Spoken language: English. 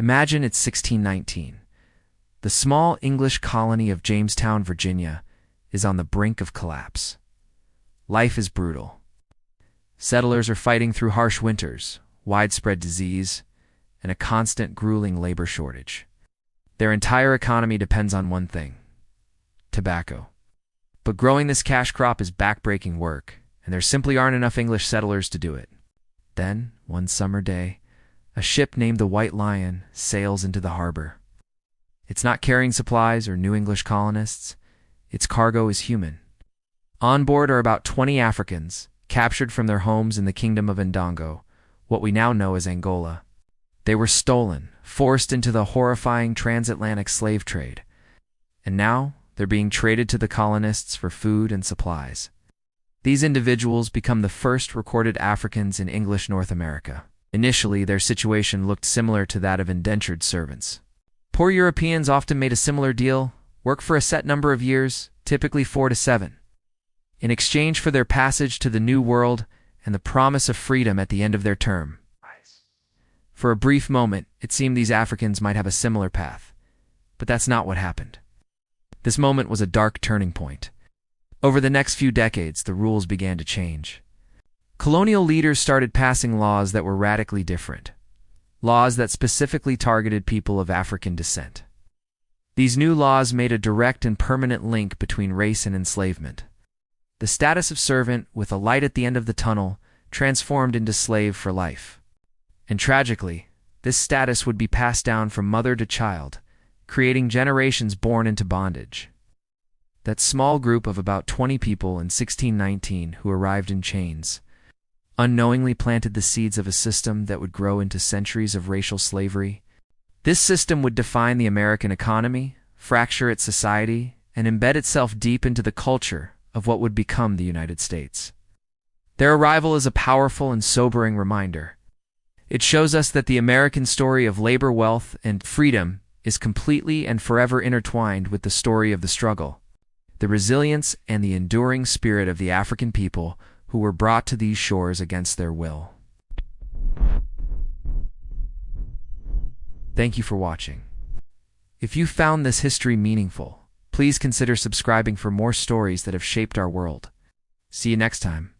Imagine it's 1619. The small English colony of Jamestown, Virginia, is on the brink of collapse. Life is brutal. Settlers are fighting through harsh winters, widespread disease, and a constant grueling labor shortage. Their entire economy depends on one thing: tobacco. But growing this cash crop is backbreaking work, and there simply aren't enough English settlers to do it. Then, one summer day, a ship named the White Lion sails into the harbor. It's not carrying supplies or new English colonists. Its cargo is human. On board are about 20 Africans, captured from their homes in the Kingdom of Ndongo, what we now know as Angola. They were stolen, forced into the horrifying transatlantic slave trade, and now they're being traded to the colonists for food and supplies. These individuals become the first recorded Africans in English North America. Initially, their situation looked similar to that of indentured servants. Poor Europeans often made a similar deal: work for a set number of years, typically 4 to 7, in exchange for their passage to the New World and the promise of freedom at the end of their term. For a brief moment, it seemed these Africans might have a similar path, but that's not what happened. This moment was a dark turning point. Over the next few decades, the rules began to change. Colonial leaders started passing laws that were radically different. Laws that specifically targeted people of African descent. These new laws made a direct and permanent link between race and enslavement. The status of servant, with a light at the end of the tunnel, transformed into slave for life. And tragically, this status would be passed down from mother to child, creating generations born into bondage. That small group of about 20 people in 1619 who arrived in chains unknowingly planted the seeds of a system that would grow into centuries of racial slavery. This system would define the American economy, fracture its society, and embed itself deep into the culture of what would become the United States. Their arrival is a powerful and sobering reminder. It shows us that the American story of labor, wealth, and freedom is completely and forever intertwined with the story of the struggle, the resilience, and the enduring spirit of the African people who were brought to these shores against their will. Thank you for watching. If you found this history meaningful, please consider subscribing for more stories that have shaped our world. See you next time.